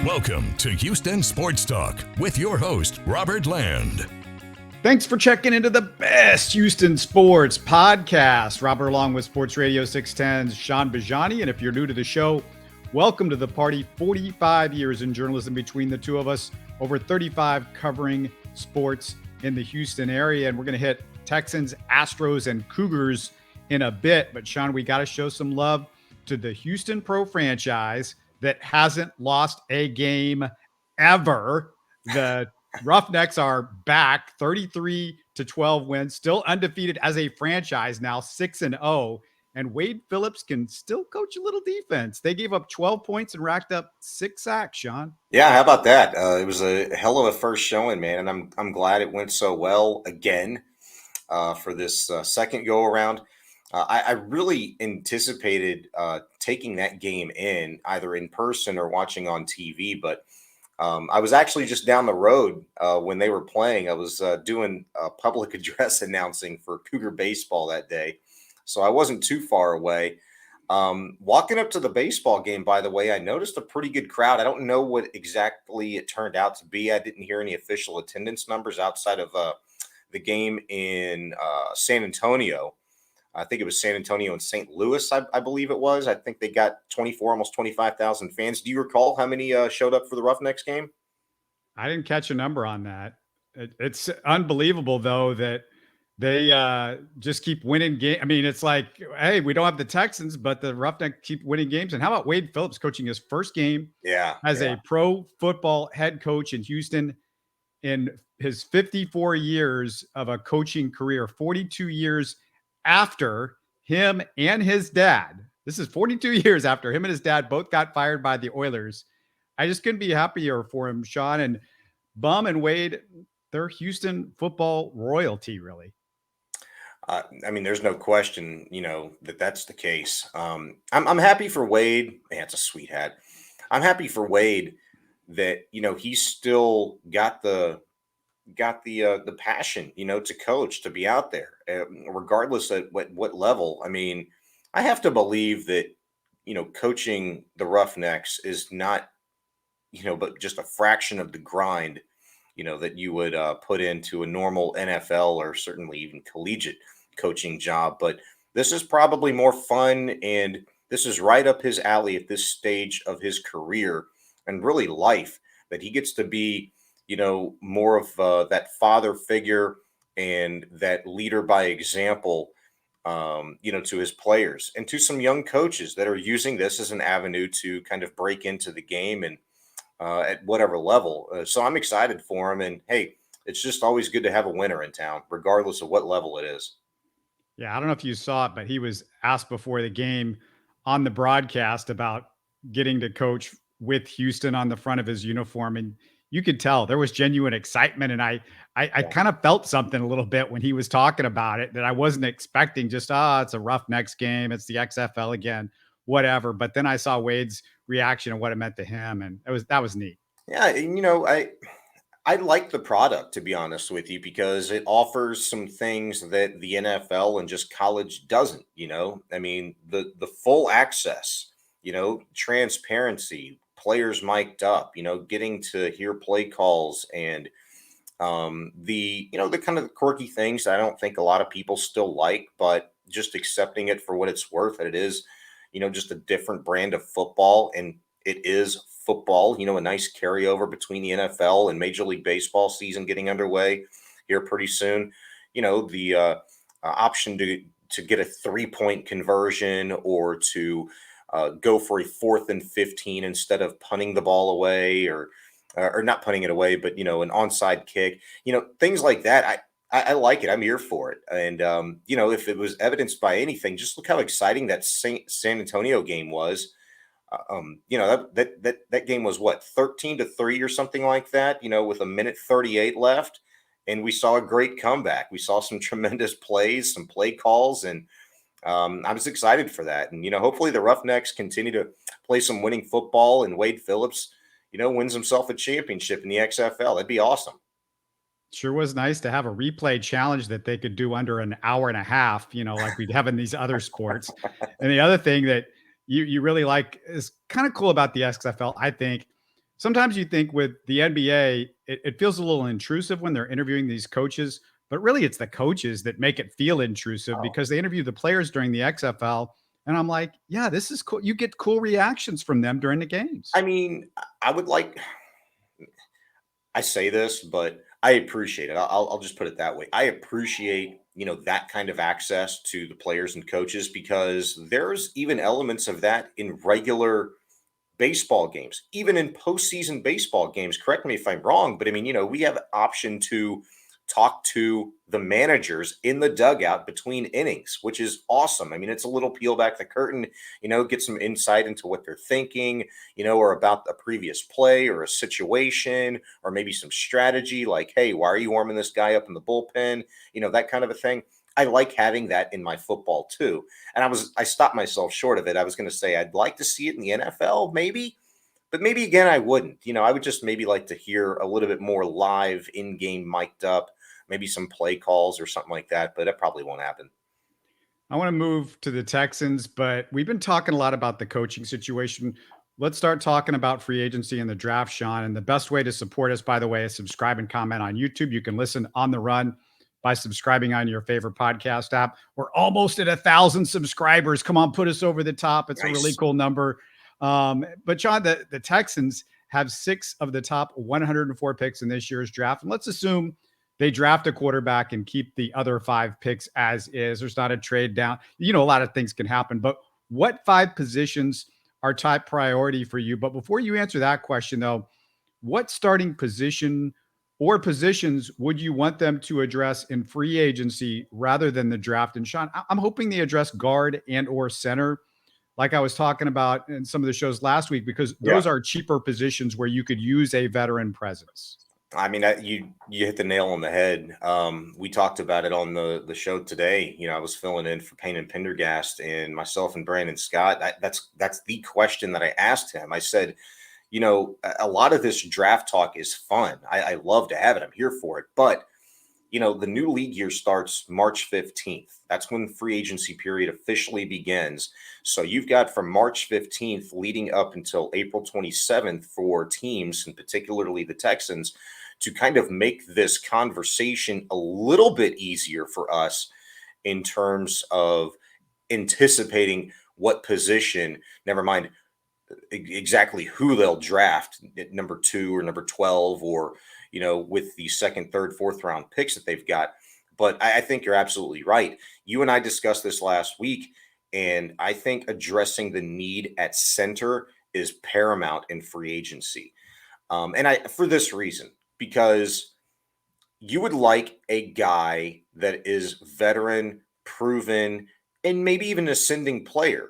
Welcome to Houston Sports Talk with your host, Robert Land. Thanks for checking into the best Houston sports podcast. Robert along with Sports Radio 610's Shaun Bijani. And if you're new to the show, welcome to the party. 45 years in journalism between the two of us, over 35 covering sports in the Houston area. And we're going to hit Texans, Astros, and Cougars in a bit. But Shaun, we got to show some love to the Houston Pro franchise that hasn't lost a game ever. The Roughnecks are back, 33-12 wins, still undefeated as a franchise now, 6-0. And Wade Phillips can still coach a little defense. They gave up 12 points and racked up 6 sacks, Shaun. Yeah, how about that? It was a hell of a first showing, man, and I'm glad it went so well again for this second go around. I really anticipated taking that game in, either in person or watching on TV, but I was actually just down the road when they were playing. I was doing a public address announcing for Cougar baseball that day, so I wasn't too far away. Walking up to the baseball game, by the way, I noticed a pretty good crowd. I don't know what exactly it turned out to be. I didn't hear any official attendance numbers outside of the game in San Antonio. I think it was San Antonio and St. Louis, I believe it was. I think they got 24, almost 25,000 fans. Do you recall how many showed up for the Roughnecks game? I didn't catch a number on that. It's unbelievable, though, that they just keep winning games. I mean, it's like, hey, we don't have the Texans, but the Roughnecks keep winning games. And how about Wade Phillips coaching his first game as a pro football head coach in Houston in his 54 years of a coaching career, 42 years after him and his dad. This is 42 years after him and his dad both got fired by the Oilers. I just couldn't be happier for him, Shaun. And Bum and Wade, they're Houston football royalty, really. I mean, there's no question, that's the case. I'm happy for Wade. Man, it's a sweet hat. I'm happy for Wade that, he's still got the passion, to coach, to be out there, regardless at what level. I mean, I have to believe that, coaching the Roughnecks is not, but just a fraction of the grind, that you would put into a normal NFL or certainly even collegiate coaching job. But this is probably more fun, and this is right up his alley at this stage of his career and really life, that he gets to be, more of that father figure and that leader by example, to his players and to some young coaches that are using this as an avenue to kind of break into the game and at whatever level. So I'm excited for him. And hey, it's just always good to have a winner in town, regardless of what level it is. Yeah, I don't know if you saw it, but he was asked before the game on the broadcast about getting to coach with Houston on the front of his uniform. And you could tell there was genuine excitement. And I kind of felt something a little bit when he was talking about it that I wasn't expecting. Just, it's a Roughnecks game. It's the XFL again, whatever. But then I saw Wade's reaction and what it meant to him. And that was neat. Yeah. I like the product, to be honest with you, because it offers some things that the NFL and just college doesn't, I mean, the full access, transparency, players mic'd up, getting to hear play calls and the kind of quirky things that I don't think a lot of people still like, but just accepting it for what it's worth. That it is, just a different brand of football, and it is football, a nice carryover between the NFL and Major League Baseball season getting underway here pretty soon. The option to get a 3-point conversion or to go for a 4th and 15 instead of punting the ball away or not punting it away, but, an onside kick, things like that. I like it. I'm here for it. And, if it was evidenced by anything, just look how exciting that San Antonio game was. That game was 13-3 or something like that, with 1:38 left. And we saw a great comeback. We saw some tremendous plays, some play calls, and I was excited for that. And, hopefully the Roughnecks continue to play some winning football and Wade Phillips, wins himself a championship in the XFL. That'd be awesome. Sure was nice to have a replay challenge that they could do under an hour and a half, like we'd have in these other sports. And the other thing that you really like is kind of cool about the XFL, I think, Sometimes you think with the NBA, it feels a little intrusive when they're interviewing these coaches, but really it's the coaches that make it feel intrusive Oh, because they interview the players during the XFL. And I'm like, yeah, this is cool. You get cool reactions from them during the games. I mean, I would like. I say this, but I appreciate it. I'll just put it that way. I appreciate that kind of access to the players and coaches because there's even elements of that in regular baseball games, even in postseason baseball games. Correct me if I'm wrong, but I mean, we have option to talk to the managers in the dugout between innings, which is awesome. I mean, it's a little peel back the curtain, get some insight into what they're thinking, or about a previous play or a situation, or maybe some strategy like, hey, why are you warming this guy up in the bullpen? That kind of a thing. I like having that in my football too. And I stopped myself short of it. I was going to say I'd like to see it in the NFL, maybe, but maybe again I wouldn't. I would just maybe like to hear a little bit more live in-game mic'd up, maybe some play calls or something like that, but that probably won't happen. I want to move to the Texans, but we've been talking a lot about the coaching situation. Let's start talking about free agency and the draft, Shaun. And the best way to support us, by the way, is subscribe and comment on YouTube. You can listen on the run by subscribing on your favorite podcast app. We're almost at 1,000 subscribers. Come on, put us over the top. It's Nice. a really cool number. But Shaun, the Texans have 6 of the top 104 picks in this year's draft. And let's assume they draft a quarterback and keep the other 5 picks as is. There's not a trade down. A lot of things can happen. But what 5 positions are top priority for you? But before you answer that question, though, what starting position or positions would you want them to address in free agency rather than the draft? And Shaun, I'm hoping they address guard and or center, like I was talking about in some of the shows last week, because those are cheaper positions where you could use a veteran presence. I mean, you hit the nail on the head. We talked about it on the show today. I was filling in for Payne and Pendergast, and myself and Brandon Scott. That's the question that I asked him. I said, a lot of this draft talk is fun. I love to have it. I'm here for it. But the new league year starts March 15th. That's when the free agency period officially begins. So you've got from March 15th leading up until April 27th for teams, and particularly the Texans, to kind of make this conversation a little bit easier for us in terms of anticipating what position, never mind exactly who they'll draft at number 2 or number 12, or with the second, third, fourth round picks that they've got. But I think you're absolutely right. You and I discussed this last week, and I think addressing the need at center is paramount in free agency. And for this reason, because you would like a guy that is veteran, proven, and maybe even ascending player.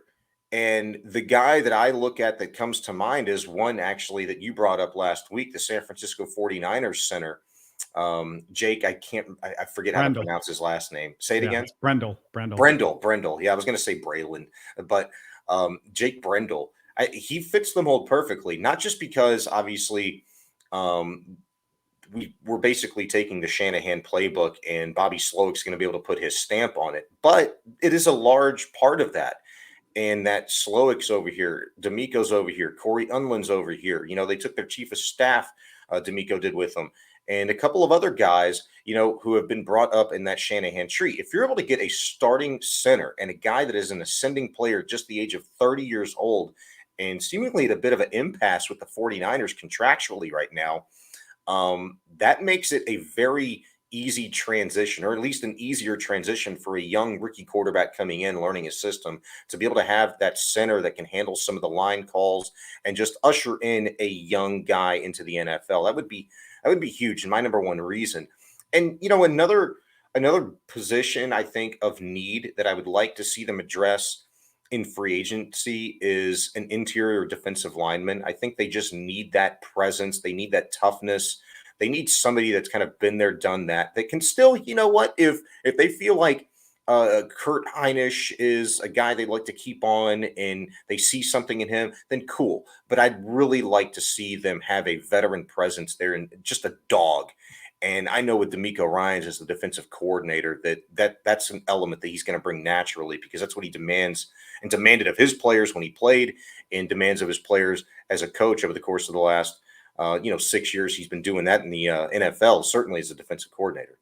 And the guy that I look at that comes to mind is one actually that you brought up last week, the San Francisco 49ers center. Jake, I forget how to pronounce his last name. Say it again. Brendel. Yeah, I was going to say Braylon, but Jake Brendel. He fits the mold perfectly, not just because obviously we're basically taking the Shanahan playbook and Bobby Slowick's going to be able to put his stamp on it, but it is a large part of that. And that Slowick's over here, D'Amico's over here, Corey Unland's over here. They took their chief of staff, D'Amico did with them, and a couple of other guys, who have been brought up in that Shanahan tree. If you're able to get a starting center and a guy that is an ascending player, just the age of 30 years old, and seemingly at a bit of an impasse with the 49ers contractually right now, that makes it a very easy transition, or at least an easier transition for a young rookie quarterback coming in, learning his system, to be able to have that center that can handle some of the line calls and just usher in a young guy into the NFL. That would be huge, and my number one reason. And another position I think of need that I would like to see them address in free agency is an interior defensive lineman. I think they just need that presence. They need that toughness. They need somebody that's kind of been there, done that can still, if they feel like Kurt Heinisch is a guy they'd like to keep on and they see something in him, then cool. But I'd really like to see them have a veteran presence there and just a dog. And I know with D'Amico Ryans as the defensive coordinator that's an element that he's going to bring naturally, because that's what he demands and demanded of his players when he played, and demands of his players as a coach over the course of the last 6 years he's been doing that in the NFL, certainly as a defensive coordinator.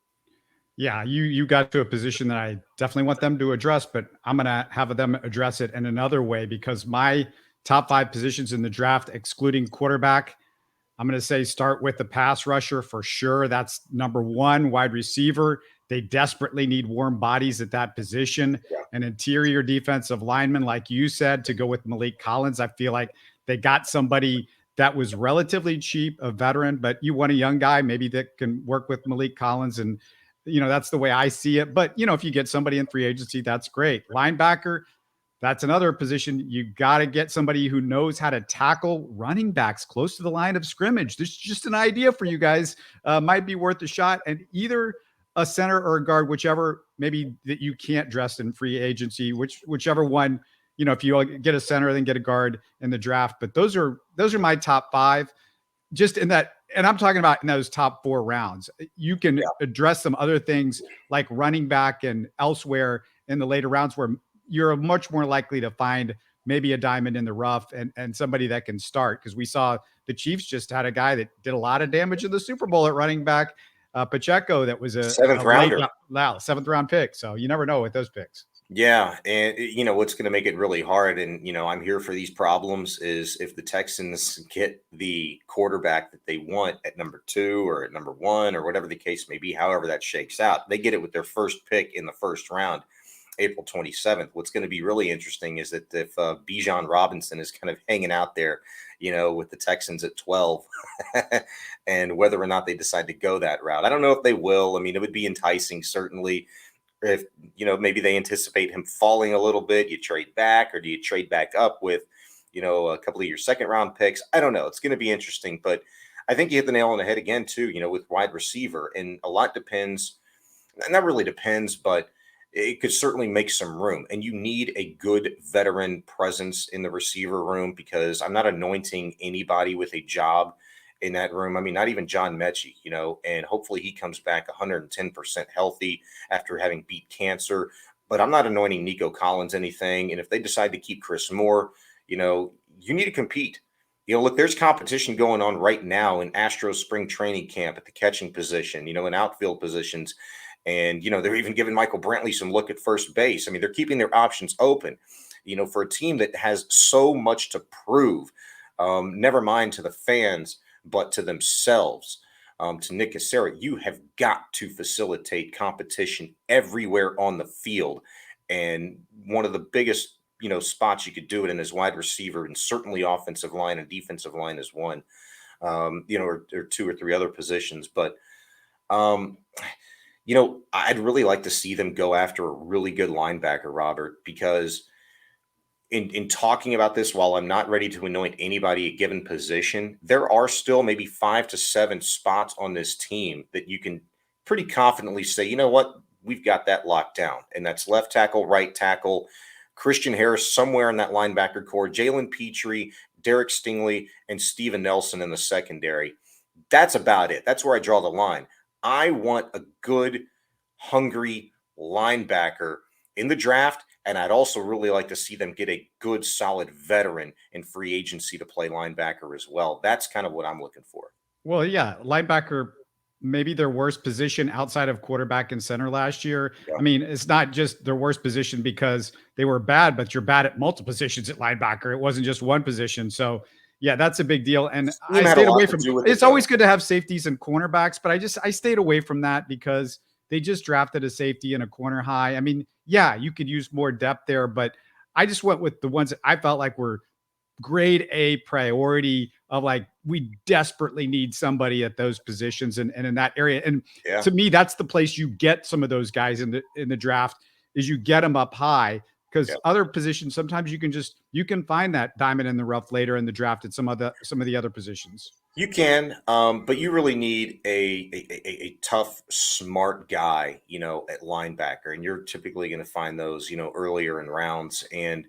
Yeah, you got to a position that I definitely want them to address, but I'm going to have them address it in another way because my top 5 positions in the draft, excluding quarterback, I'm going to say start with the pass rusher for sure. That's number 1. Wide receiver, they desperately need warm bodies at that position. Yeah. An interior defensive lineman, like you said, to go with Malik Collins. I feel like they got somebody that was relatively cheap, a veteran, but you want a young guy maybe that can work with Malik Collins. And, that's the way I see it. But, if you get somebody in free agency, that's great. Linebacker, that's another position. You got to get somebody who knows how to tackle running backs close to the line of scrimmage. This is just an idea for you guys. Might be worth a shot. And either a center or a guard, whichever maybe that you can't dress in free agency, whichever one, if you get a center, then get a guard in the draft. But those are my top 5 just in that. And I'm talking about in those top 4 rounds. You can address some other things like running back and elsewhere in the later rounds where you're much more likely to find maybe a diamond in the rough and somebody that can start. Because we saw the Chiefs just had a guy that did a lot of damage in the Super Bowl at running back, Pacheco, that was a 7th rounder. Seventh round pick. So you never know with those picks. Yeah. And, what's going to make it really hard, and, I'm here for these problems, is if the Texans get the quarterback that they want at number 2 or at number 1 or whatever the case may be, however that shakes out, they get it with their first pick in the first round, April 27th. What's going to be really interesting is that if Bijan Robinson is kind of hanging out there, with the Texans at 12 and whether or not they decide to go that route. I don't know if they will. I mean, it would be enticing, certainly. If, maybe they anticipate him falling a little bit, you trade back, or do you trade back up with, a couple of your second round picks? I don't know. It's going to be interesting, but I think you hit the nail on the head again too, with wide receiver, and a lot depends. Not really depends, but it could certainly make some room, and you need a good veteran presence in the receiver room, because I'm not anointing anybody with a job in that room. I mean, not even John Mechie, and hopefully he comes back 110% healthy after having beat cancer. But I'm not anointing Nico Collins anything. And if they decide to keep Chris Moore, you need to compete. Look, there's competition going on right now in Astros spring training camp at the catching position, in outfield positions. And, they're even giving Michael Brantley some look at first base. I mean, they're keeping their options open, for a team that has so much to prove, never mind to the fans, but to themselves, to Nick Cassera. You have got to facilitate competition everywhere on the field. And one of the biggest, spots you could do it in is wide receiver, and certainly offensive line and defensive line is one, or 2 or 3 other positions. But, I'd really like to see them go after a really good linebacker, Robert, because in talking about this, while I'm not ready to anoint anybody a given position, there are still maybe 5 to 7 spots on this team that you can pretty confidently say, you know what, we've got that locked down. And that's left tackle, right tackle, Christian Harris somewhere in that linebacker core, Jalen Petrie, Derek Stingley, and Steven Nelson in the secondary. That's about it. That's where I draw the line. I want a good, hungry linebacker in the draft, and I'd also really like to see them get a good, solid veteran in free agency to play linebacker as well. That's kind of what I'm looking for. Well, yeah, linebacker, maybe their worst position outside of quarterback and center last year. Yeah. I mean, it's not just their worst position because they were bad, but you're bad at multiple positions at linebacker. It wasn't just one position. So, yeah, that's a big deal. And I stayed away from it. It's always good to have safeties and cornerbacks, but I stayed away from that because they just drafted a safety and a corner high. I mean, yeah, you could use more depth there, but I just went with the ones that I felt like were grade A priority of like, we desperately need somebody at those positions and in that area. And to me, that's the place you get some of those guys in the draft is you get them up high, because other positions, sometimes you can find that diamond in the rough later in the draft at some of the other positions. You can, but you really need a tough, smart guy, at linebacker, and you're typically going to find those, earlier in rounds. And,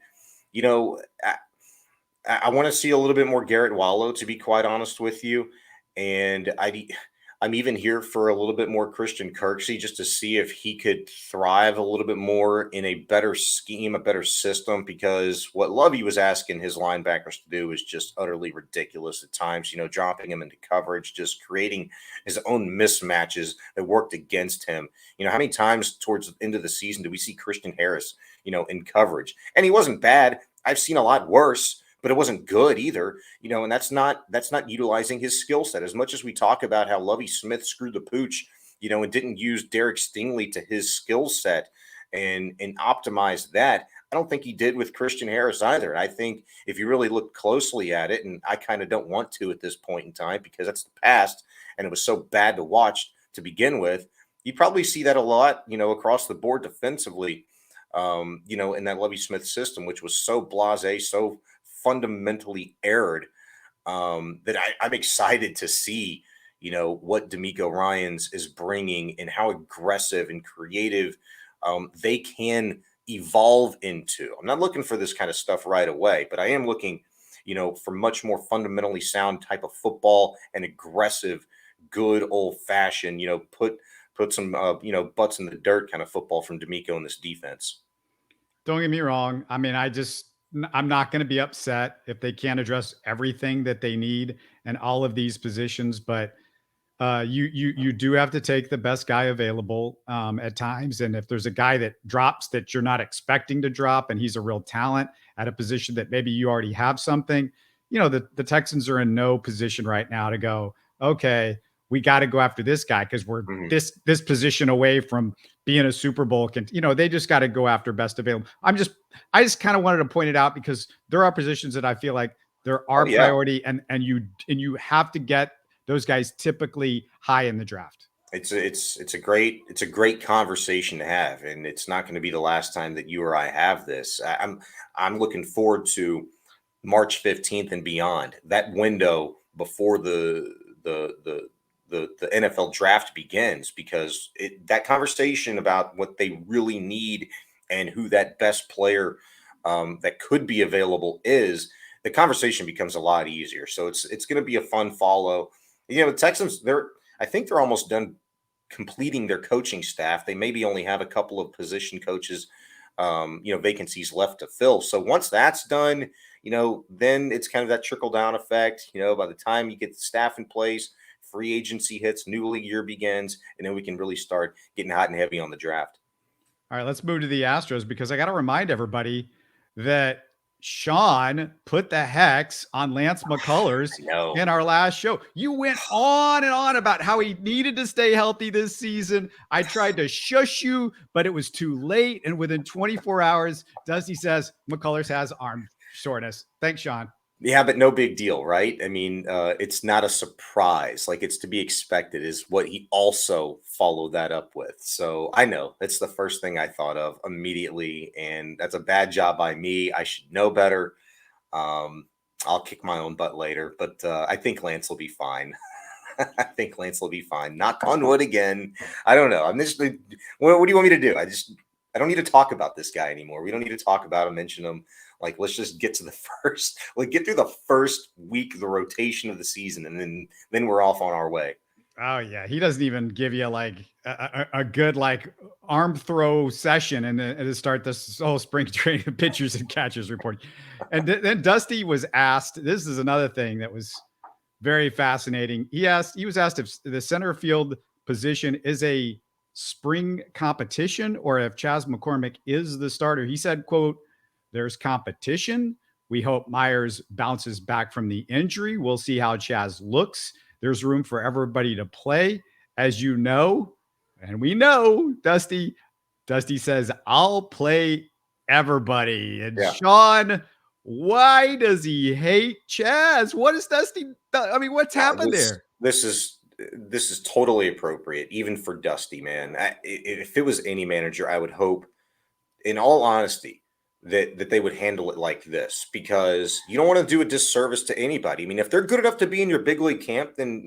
I want to see a little bit more Garrett Wallow, to be quite honest with you. And I'd I'm even here for a little bit more Christian Kirksey just to see if he could thrive a little bit more in a better scheme, a better system, because what Lovey was asking his linebackers to do is just utterly ridiculous at times, dropping him into coverage, just creating his own mismatches that worked against him. How many times towards the end of the season do we see Christian Harris, in coverage? And he wasn't bad. I've seen a lot worse, but it wasn't good either, and that's not utilizing his skill set. As much as we talk about how Lovie Smith screwed the pooch, and didn't use Derek Stingley to his skill set and optimize that, I don't think he did with Christian Harris either. I think if you really look closely at it, and I kind of don't want to at this point in time because that's the past and it was so bad to watch to begin with, you probably see that a lot, across the board defensively, in that Lovie Smith system, which was so blasé, so fundamentally erred, that I'm excited to see, what D'Amico Ryans is bringing and how aggressive and creative they can evolve into. I'm not looking for this kind of stuff right away, but I am looking, for much more fundamentally sound type of football and aggressive, good old fashioned, put some, butts in the dirt kind of football from D'Amico in this defense. Don't get me wrong. I mean, I'm not going to be upset if they can't address everything that they need in all of these positions, but you do have to take the best guy available at times. And if there's a guy that drops that you're not expecting to drop, and he's a real talent at a position that maybe you already have something, the Texans are in no position right now to go, okay, we got to go after this guy because we're this position away from being a Super Bowl. They just got to go after best available. I just kind of wanted to point it out because there are positions that I feel like there are priority, and you have to get those guys typically high in the draft. It's a great conversation to have, and it's not going to be the last time that you or I have this. I'm looking forward to March 15th and beyond, that window before the NFL draft begins, because that conversation about what they really need and who that best player that could be available is, the conversation becomes a lot easier. So it's going to be a fun follow. The Texans, I think they're almost done completing their coaching staff. They maybe only have a couple of position coaches, vacancies left to fill. So once that's done, then it's kind of that trickle down effect. By the time you get the staff in place, free agency hits, new league year begins, and then we can really start getting hot and heavy on the draft. All right, let's move to the Astros, because I got to remind everybody that Shaun put the hex on Lance McCullers in our last show. You went on and on about how he needed to stay healthy this season. I tried to shush you, but it was too late. And within 24 hours, Dusty says McCullers has arm soreness. Thanks, Shaun. Yeah, but no big deal, right? I mean, it's not a surprise. Like, it's to be expected is what he also followed that up with. So I know that's the first thing I thought of immediately, and that's a bad job by me. I should know better. I'll kick my own butt later, but I think Lance will be fine. I think Lance will be fine. Knock on wood again. I don't know. I'm just. What do you want me to do? I don't need to talk about this guy anymore. We don't need to talk about him, mention him. Like, let's just get to get through the first week of the rotation of the season, and then we're off on our way. Oh yeah, he doesn't even give you like a good arm throw session and to start this whole spring training pitchers and catchers report. And then Dusty was asked. This is another thing that was very fascinating. He was asked if the center field position is a spring competition or if Chas McCormick is the starter. He said, "quote There's competition. We hope Myers bounces back from the injury. We'll see how Chas looks. There's room for everybody to play. As you know, and we know, Dusty says, I'll play everybody." And Shaun, why does he hate Chas? What is Dusty? I mean, what's happened there? This is totally appropriate, even for Dusty, man. If it was any manager, I would hope, in all honesty, that they would handle it like this, because you don't want to do a disservice to anybody. I mean, if they're good enough to be in your big league camp, then,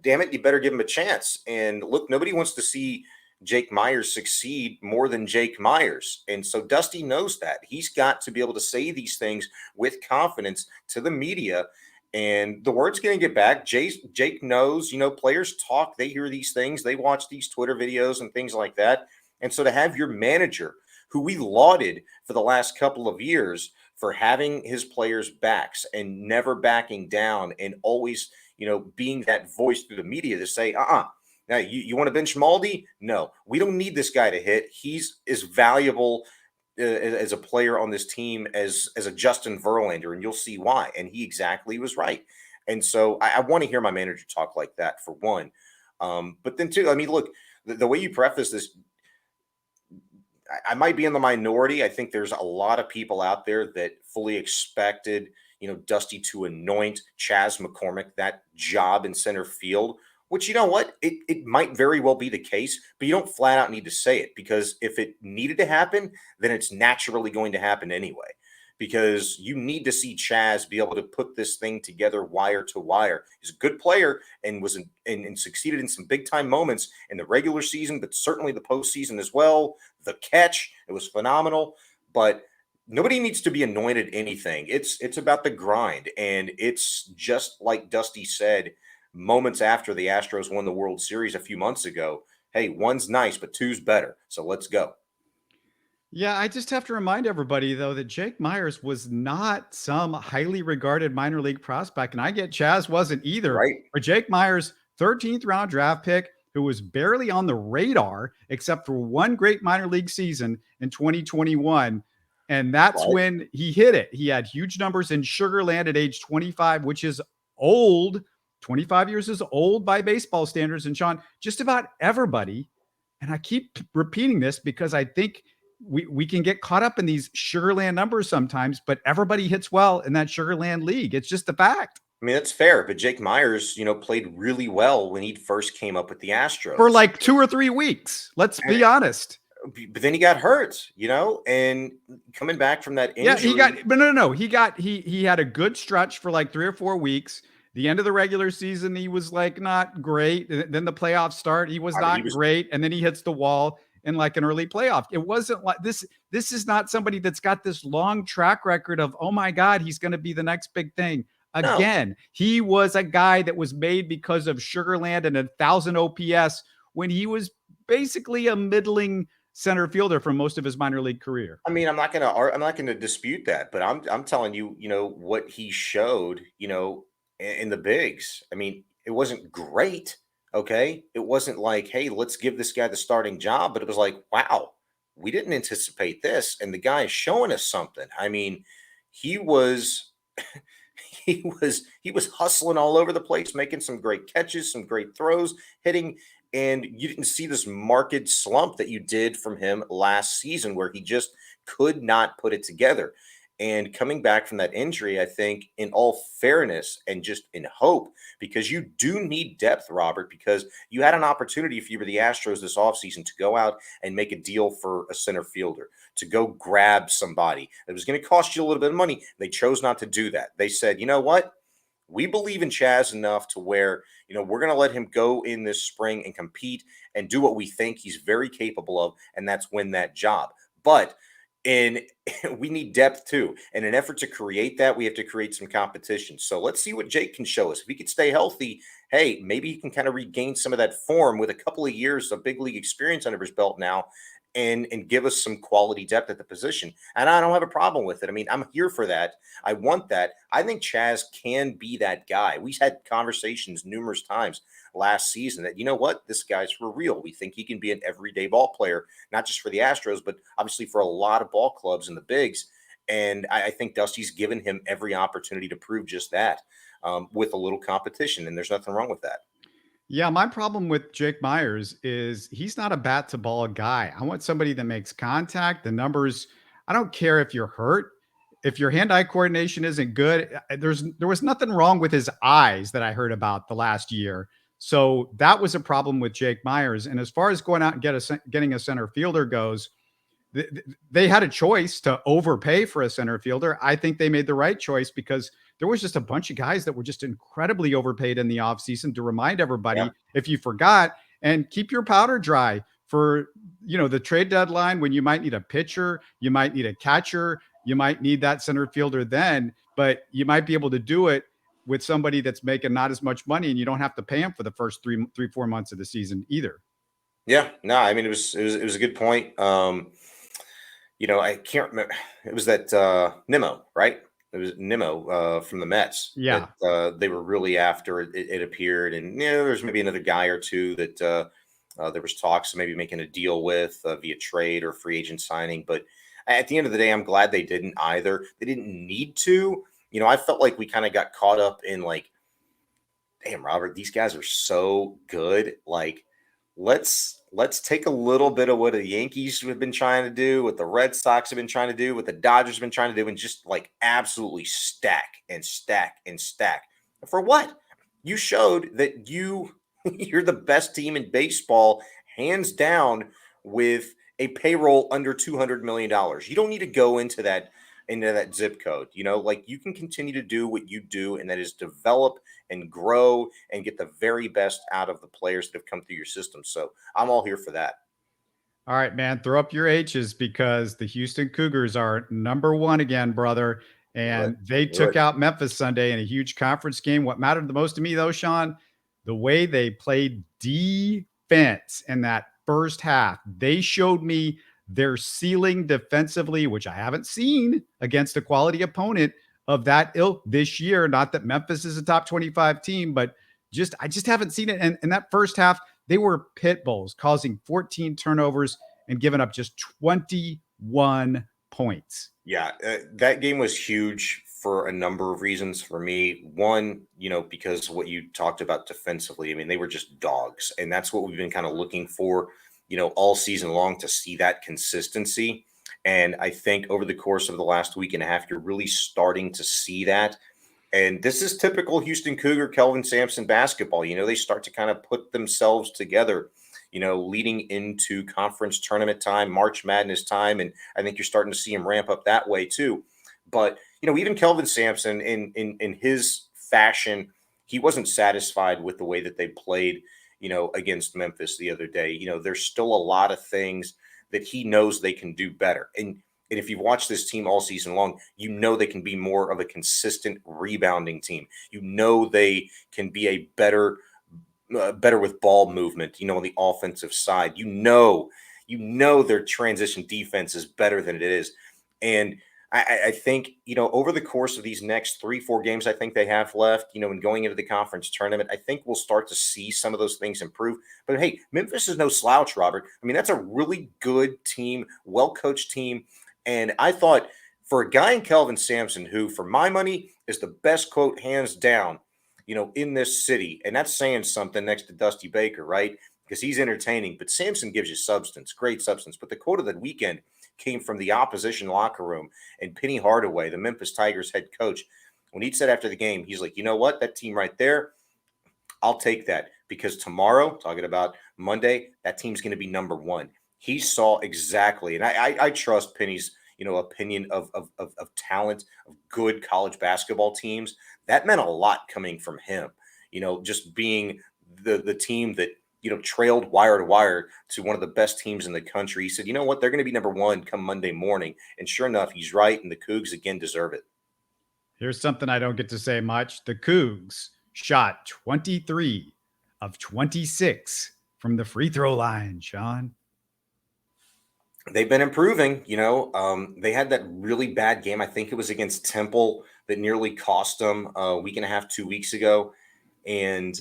damn it, you better give them a chance. And look, nobody wants to see Jake Myers succeed more than Jake Myers. And so Dusty knows that. He's got to be able to say these things with confidence to the media And the word's going to get back. Jake knows, players talk, they hear these things, they watch these Twitter videos and things like that. And so to have your manager, who we lauded for the last couple of years for having his players' backs and never backing down and always, being that voice through the media to say, now you want to bench Maldi? No, we don't need this guy to hit. He's as valuable as a player on this team as a Justin Verlander, and you'll see why. And he exactly was right. And so I want to hear my manager talk like that, for one. But then two, I mean, look, the way you preface this, I might be in the minority. I think there's a lot of people out there that fully expected, Dusty to anoint Chas McCormick that job in center field, which, you know what, it might very well be the case, but you don't flat out need to say it, because if it needed to happen, then it's naturally going to happen anyway, because you need to see Chas be able to put this thing together wire to wire. He's a good player and was and succeeded in some big time moments in the regular season, but certainly the postseason as well. The catch, it was phenomenal, but nobody needs to be anointed anything. It's about the grind, and it's just like Dusty said moments after the Astros won the World Series a few months ago. Hey, one's nice, but two's better. So let's go. Yeah, I just have to remind everybody, though, that Jake Myers was not some highly regarded minor league prospect. And I get Chas wasn't either. Right. But Jake Myers, 13th round draft pick, who was barely on the radar except for one great minor league season in 2021. And that's Right. when he hit it. He had huge numbers in Sugarland at age 25, which is old. 25 years is old by baseball standards. And Shaun, just about everybody, and I keep repeating this because I think we can get caught up in these Sugarland numbers sometimes, but everybody hits well in that Sugarland league. It's just a fact. I mean, that's fair, but Jake Myers, played really well when he first came up with the Astros. For like 2 or 3 weeks. Let's be honest. But then he got hurt, and coming back from that injury. Yeah, he had a good stretch for like 3 or 4 weeks. The end of the regular season, he was like not great. Then the playoffs start. He was not great. And then he hits the wall in like an early playoff. It wasn't like this. This is not somebody that's got this long track record of, oh my God, he's going to be the next big thing. Again, he was a guy that was made because of Sugarland and 1,000 OPS when he was basically a middling center fielder for most of his minor league career. I mean, I'm not going to dispute that, but I'm telling you, what he showed, in the bigs. I mean, it wasn't great. Okay. It wasn't like, hey, let's give this guy the starting job, but it was like, wow, we didn't anticipate this. And the guy is showing us something. I mean, he was, he was hustling all over the place, making some great catches, some great throws, hitting. And you didn't see this marked slump that you did from him last season, where he just could not put it together. And coming back from that injury, I think, in all fairness and just in hope, because you do need depth, Robert, because you had an opportunity, if you were the Astros this offseason, to go out and make a deal for a center fielder, to go grab somebody that was going to cost you a little bit of money. They chose not to do that. They said, you know what? We believe in Chas enough to where, we're going to let him go in this spring and compete and do what we think he's very capable of, and that's win that job. But we need depth too. In an effort to create that, we have to create some competition. So let's see what Jake can show us. If he could stay healthy, hey, maybe he can kind of regain some of that form with a couple of years of big league experience under his belt now, and give us some quality depth at the position. And I don't have a problem with it. I mean, I'm here for that. I want that. I think Chas can be that guy. We've had conversations numerous times last season that, you know what, this guy's for real. We think he can be an everyday ball player, not just for the Astros, but obviously for a lot of ball clubs in the bigs. And I think Dusty's given him every opportunity to prove just that, with a little competition. And there's nothing wrong with that. Yeah, my problem with Jake Myers is he's not a bat to ball guy. I want somebody that makes contact. The numbers, I don't care if you're hurt. If your hand-eye coordination isn't good, there was nothing wrong with his eyes that I heard about the last year. So that was a problem with Jake Myers. And as far as going out and getting a center fielder goes, they had a choice to overpay for a center fielder. I think they made the right choice because there was just a bunch of guys that were just incredibly overpaid in the offseason. To remind everybody, if you forgot, and keep your powder dry for, the trade deadline, when you might need a pitcher, you might need a catcher, you might need that center fielder then, but you might be able to do it with somebody that's making not as much money, and you don't have to pay him for the first 4 months of the season either. Yeah, no, I mean, it was a good point. I can't remember. It was that Nimmo, right? It was Nimmo from the Mets. Yeah. That they were really after. It appeared, and there's maybe another guy or two that there was talks of maybe making a deal with via trade or free agent signing. But at the end of the day, I'm glad they didn't either. They didn't need to. I felt like we kind of got caught up in like, damn, Robert, these guys are so good. Like, let's take a little bit of what the Yankees have been trying to do, what the Red Sox have been trying to do, what the Dodgers have been trying to do, and just like absolutely stack and stack and stack. For what? You showed that you're the best team in baseball, hands down, with a payroll under $200 million. You don't need to go into that zip code. Like, you can continue to do what you do, and that is develop and grow and get the very best out of the players that have come through your system. So I'm all here for that. All right, man, throw up your H's because the Houston Cougars are number one again, brother. And they took out Memphis Sunday in a huge conference game. What mattered the most to me, though, Sean, the way they played defense in that first half. They showed me their ceiling defensively, which I haven't seen against a quality opponent of that ilk this year. Not that Memphis is a top 25 team, but I just haven't seen it. And in that first half, they were pit bulls, causing 14 turnovers and giving up just 21 points. Yeah, that game was huge for a number of reasons for me. One, because of what you talked about defensively. I mean, they were just dogs. And that's what we've been kind of looking for, all season long, to see that consistency. And I think over the course of the last week and a half, you're really starting to see that. And this is typical Houston Cougar, Kelvin Sampson basketball. They start to kind of put themselves together, leading into conference tournament time, March Madness time. And I think you're starting to see him ramp up that way too. But, even Kelvin Sampson in his fashion, he wasn't satisfied with the way that they played, against Memphis the other day. There's still a lot of things that he knows they can do better. And if you've watched this team all season long, they can be more of a consistent rebounding team. They can be a better with ball movement, on the offensive side. Their transition defense is better than it is. And I think, over the course of these next 3-4 games, I think they have left, and going into the conference tournament, I think we'll start to see some of those things improve. But hey, Memphis is no slouch, Robert. I mean, that's a really good team, well-coached team. And I thought, for a guy in Kelvin Sampson, who, for my money, is the best, quote, hands down, in this city, and that's saying something next to Dusty Baker, right? Because he's entertaining, but Sampson gives you substance, great substance. But the quote of the weekend came from the opposition locker room, and Penny Hardaway, the Memphis Tigers head coach, when he said after the game, he's like, you know what, that team right there, I'll take that, because tomorrow, talking about Monday, that team's going to be number one. He saw exactly, and I trust Penny's, opinion of talent, of good college basketball teams. That meant a lot coming from him, just being the team that, trailed wire to wire to one of the best teams in the country. He said, you know what, they're going to be number one come Monday morning. And sure enough, he's right. And the Cougs again deserve it. Here's something I don't get to say much. The Cougs shot 23 of 26 from the free throw line, Sean. They've been improving. They had that really bad game. I think it was against Temple that nearly cost them a week and a half, 2 weeks ago. And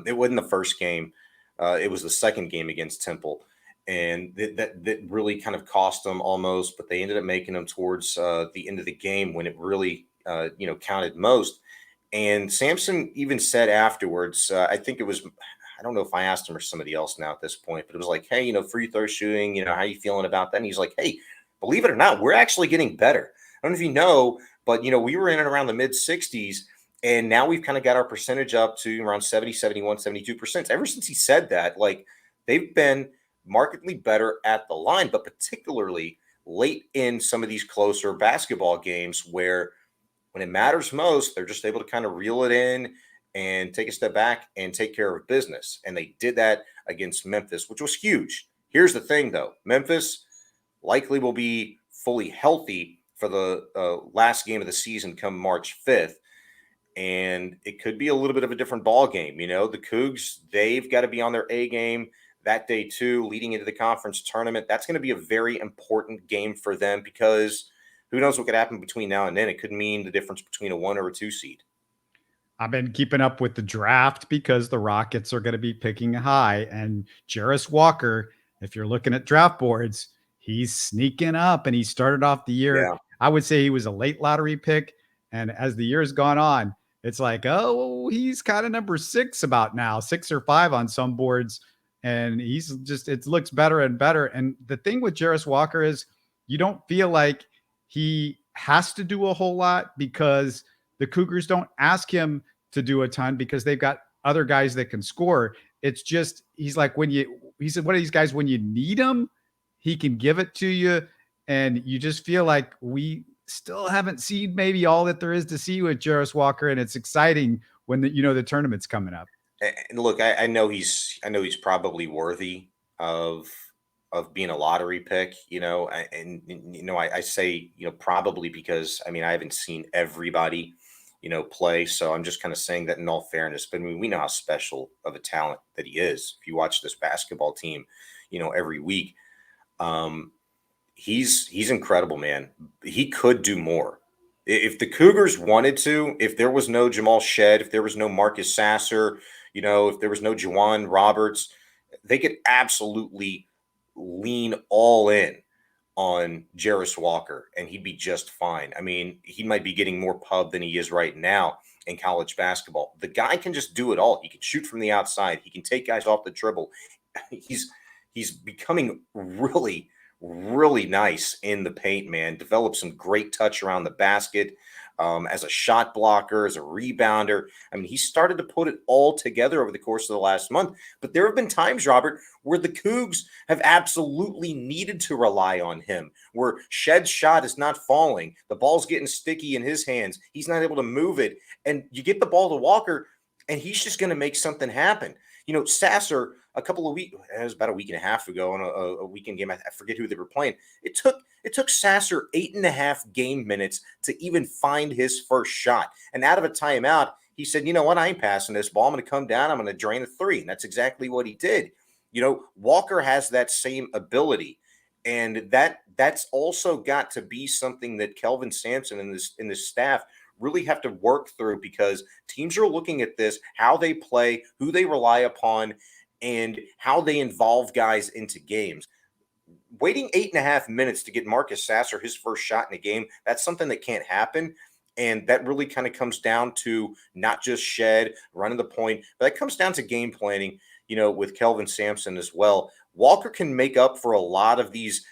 it wasn't the first game. It was the second game against Temple. And that really kind of cost them almost, but they ended up making them towards the end of the game when it really, counted most. And Sampson even said afterwards, I think it was, I don't know if I asked him or somebody else now at this point, but it was like, hey, free throw shooting, how you feeling about that? And he's like, hey, believe it or not, we're actually getting better. I don't know if you know, but, we were in and around the mid 60s, and now we've kind of got our percentage up to around 70, 71, 72%. Ever since he said that, like, they've been markedly better at the line, but particularly late in some of these closer basketball games where when it matters most, they're just able to kind of reel it in and take a step back and take care of business. And they did that against Memphis, which was huge. Here's the thing, though. Memphis likely will be fully healthy for the last game of the season come March 5th. and it could be a little bit of a different ball game. The Cougs, they've got to be on their A game that day too, leading into the conference tournament. That's going to be a very important game for them, because who knows what could happen between now and then. It could mean the difference between a 1 or a 2 seed. I've been keeping up with the draft because the Rockets are going to be picking high, and Jarace Walker, if you're looking at draft boards, he's sneaking up, and he started off the year. Yeah. I would say he was a late lottery pick. And as the year's gone on, it's like, oh, he's kind of number 6 about now, 6 or 5 on some boards. And he's just, it looks better and better. And the thing with Jarace Walker is you don't feel like he has to do a whole lot, because the Cougars don't ask him to do a ton because they've got other guys that can score. It's just, he's like, he's one of these guys, when you need him, he can give it to you. And you just feel like we still haven't seen maybe all that there is to see with Jarace Walker. And it's exciting when the tournament's coming up. And look, I know he's probably worthy of being a lottery pick, I say, probably because, I haven't seen everybody, play. So I'm just kind of saying that in all fairness, but we know how special of a talent that he is. If you watch this basketball team, every week, he's incredible, man. He could do more. If the Cougars wanted to, if there was no Jamal Shedd, if there was no Marcus Sasser, if there was no Juwan Roberts, they could absolutely lean all in on Jarace Walker, and he'd be just fine. He might be getting more pub than he is right now in college basketball. The guy can just do it all. He can shoot from the outside. He can take guys off the dribble. He's becoming really, really nice in the paint, man. Developed some great touch around the basket, as a shot blocker, as a rebounder. He started to put it all together over the course of the last month. But there have been times, Robert, where the Cougs have absolutely needed to rely on him, where Shedd's shot is not falling. The ball's getting sticky in his hands. He's not able to move it. And you get the ball to Walker, and he's just going to make something happen. Sasser, it was about a week and a half ago on a weekend game. I forget who they were playing. It took Sasser 8.5 game minutes to even find his first shot. And out of a timeout, he said, you know what? I ain't passing this ball. I'm going to come down. I'm going to drain a 3. And that's exactly what he did. Walker has that same ability. And that's also got to be something that Kelvin Sampson and this staff really have to work through, because teams are looking at this, how they play, who they rely upon, and how they involve guys into games. Waiting 8.5 minutes to get Marcus Sasser his first shot in a game, that's something that can't happen. And that really kind of comes down to not just Shedd running the point, but it comes down to game planning, with Kelvin Sampson as well. Walker can make up for a lot of these,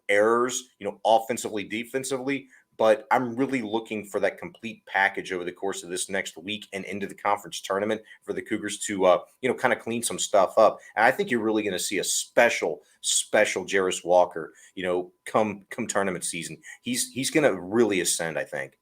errors, offensively, defensively. But I'm really looking for that complete package over the course of this next week and into the conference tournament for the Cougars to, kind of clean some stuff up. And I think you're really going to see a special Jarace Walker, come tournament season. He's going to really ascend, I think.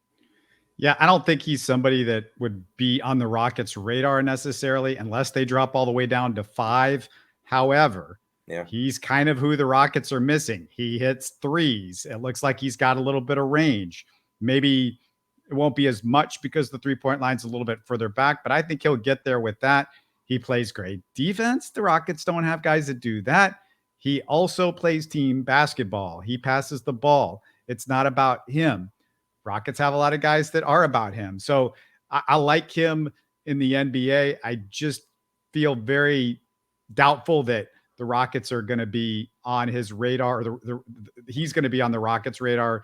Yeah, I don't think he's somebody that would be on the Rockets' radar necessarily, unless they drop all the way down to 5. However, yeah, he's kind of who the Rockets are missing. He hits threes. It looks like he's got a little bit of range. Maybe it won't be as much because the three-point line's a little bit further back, but I think he'll get there with that. He plays great defense. The Rockets don't have guys that do that. He also plays team basketball. He passes the ball. It's not about him. Rockets have a lot of guys that are about him. So I like him in the NBA. I just feel very doubtful that the Rockets are going to be on his radar, or he's going to be on the Rockets' radar.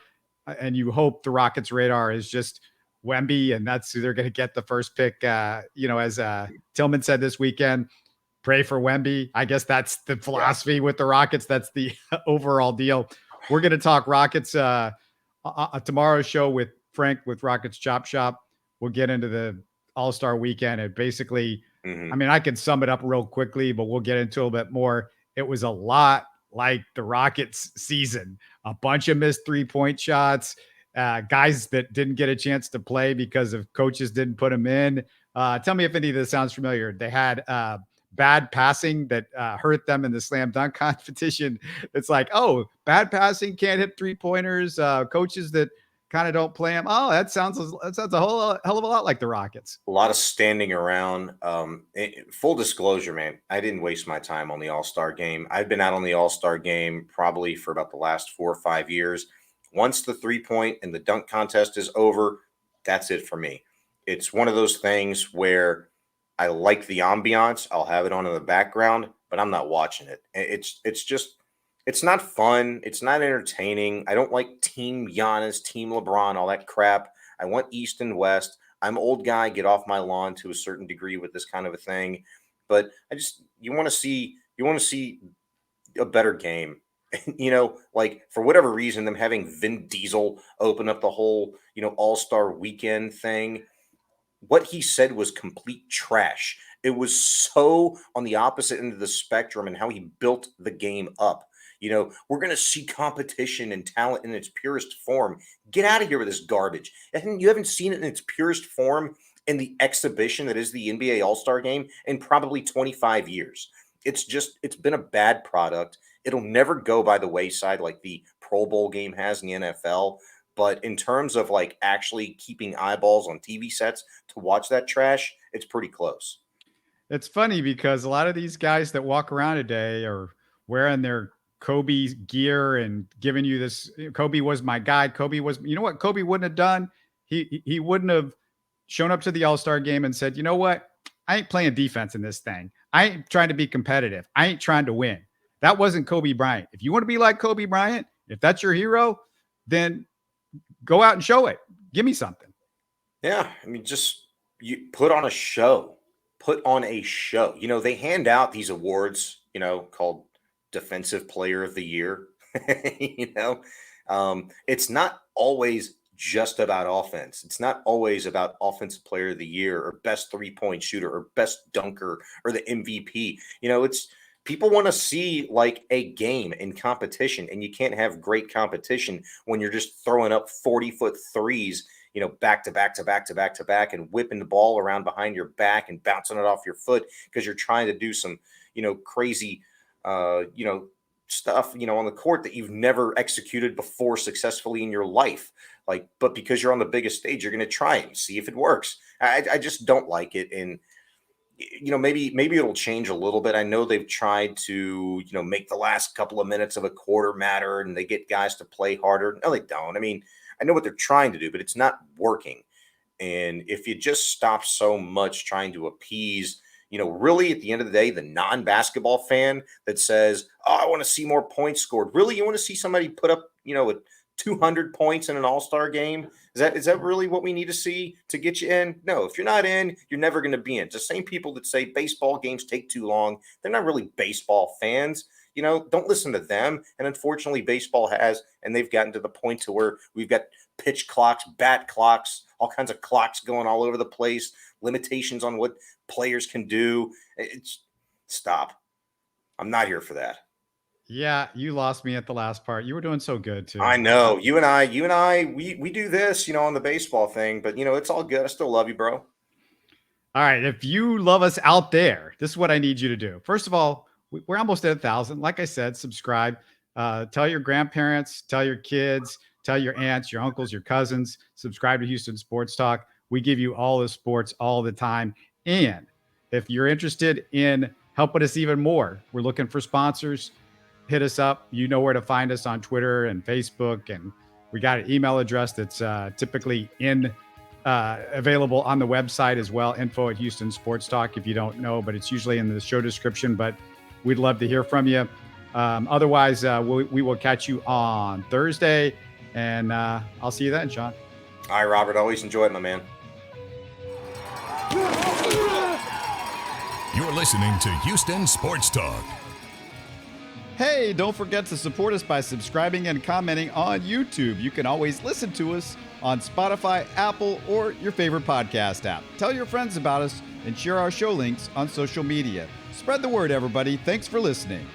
And you hope the Rockets' radar is just Wemby, and that's who they're going to get the first pick. As Tillman said this weekend, pray for Wemby. I guess that's the philosophy with the Rockets. That's the overall deal. We're going to talk Rockets tomorrow's show with Frank with Rockets Chop Shop. We'll get into the All-Star weekend and basically, I could sum it up real quickly, but we'll get into a little bit more. It was a lot like the Rockets season, a bunch of missed 3-point shots, guys that didn't get a chance to play because of coaches didn't put them in. Tell me if any of this sounds familiar. They had bad passing that hurt them in the slam dunk competition. It's like, oh, bad passing, can't hit 3-pointers. Coaches that kind of don't play him. Oh, that sounds a hell of a lot like the Rockets. A lot of standing around. Full disclosure, man, I didn't waste my time on the All-Star game. I've been out on the All-Star game probably for about the last 4 or 5 years. Once the 3-point and the dunk contest is over, that's it for me. It's one of those things where I like the ambiance. I'll have it on in the background, but I'm not watching it. It's not fun. It's not entertaining. I don't like Team Giannis, Team LeBron, all that crap. I want East and West. I'm old guy, get off my lawn to a certain degree with this kind of a thing. But you want to see a better game. Like for whatever reason, them having Vin Diesel open up the whole, All-Star weekend thing. What he said was complete trash. It was so on the opposite end of the spectrum and how he built the game up. We're going to see competition and talent in its purest form. Get out of here with this garbage. And you haven't seen it in its purest form in the exhibition that is the NBA All-Star game in probably 25 years. It's been a bad product. It'll never go by the wayside like the Pro Bowl game has in the NFL. But in terms of like actually keeping eyeballs on TV sets to watch that trash, it's pretty close. It's funny because a lot of these guys that walk around today are wearing their Kobe gear and giving you this. Kobe was my guy. Kobe was, what Kobe wouldn't have done? He wouldn't have shown up to the All-Star game and said, you know what? I ain't playing defense in this thing. I ain't trying to be competitive. I ain't trying to win. That wasn't Kobe Bryant. If you want to be like Kobe Bryant, if that's your hero, then go out and show it. Give me something. Yeah. I mean, you put on a show. Put on a show. They hand out these awards, called Defensive Player of the Year. It's not always just about offense. It's not always about Offensive Player of the Year or best 3-point shooter or best dunker or the MVP. It's people want to see like a game in competition, and you can't have great competition when you're just throwing up 40-foot threes, back to back to back to back to back and whipping the ball around behind your back and bouncing it off your foot because you're trying to do some, crazy stuff, on the court that you've never executed before successfully in your life. But because you're on the biggest stage, you're going to try it and see if it works. I just don't like it. And, maybe it'll change a little bit. I know they've tried to, make the last couple of minutes of a quarter matter and they get guys to play harder. No, they don't. I mean, I know what they're trying to do, but it's not working. And if you just stop so much trying to appease, really at the end of the day, the non-basketball fan that says, oh, I want to see more points scored. Really? You want to see somebody put up, 200 points in an All-Star game? Is that really what we need to see to get you in? No, if you're not in, you're never going to be in. It's the same people that say baseball games take too long. They're not really baseball fans. Don't listen to them. And unfortunately, baseball has, and they've gotten to the point to where we've got pitch clocks, bat clocks, all kinds of clocks going all over the place, limitations on what players can do. Stop. I'm not here for that. Yeah, you lost me at the last part. You were doing so good too. I know. You and I, we do this, on the baseball thing, but it's all good. I still love you, bro. All right. If you love us out there, this is what I need you to do. First of all, we're almost at 1,000. Like I said, subscribe, tell your grandparents, tell your kids, tell your aunts, your uncles, your cousins, subscribe to Houston Sports Talk. We give you all the sports all the time. And if you're interested in helping us even more, we're looking for sponsors. Hit us up. You know where to find us on Twitter and Facebook. And we got an email address that's typically available on the website as well. info@Houston Sports Talk if you don't know, but it's usually in the show description. But we'd love to hear from you. Otherwise, we will catch you on Thursday. And I'll see you then, Shaun. All right, Robert. Always enjoy it, my man. You're listening to Houston Sports Talk. Hey, don't forget to support us by subscribing and commenting on YouTube. You can always listen to us on Spotify, Apple, or your favorite podcast app. Tell your friends about us and share our show links on social media. Spread the word, everybody. Thanks for listening.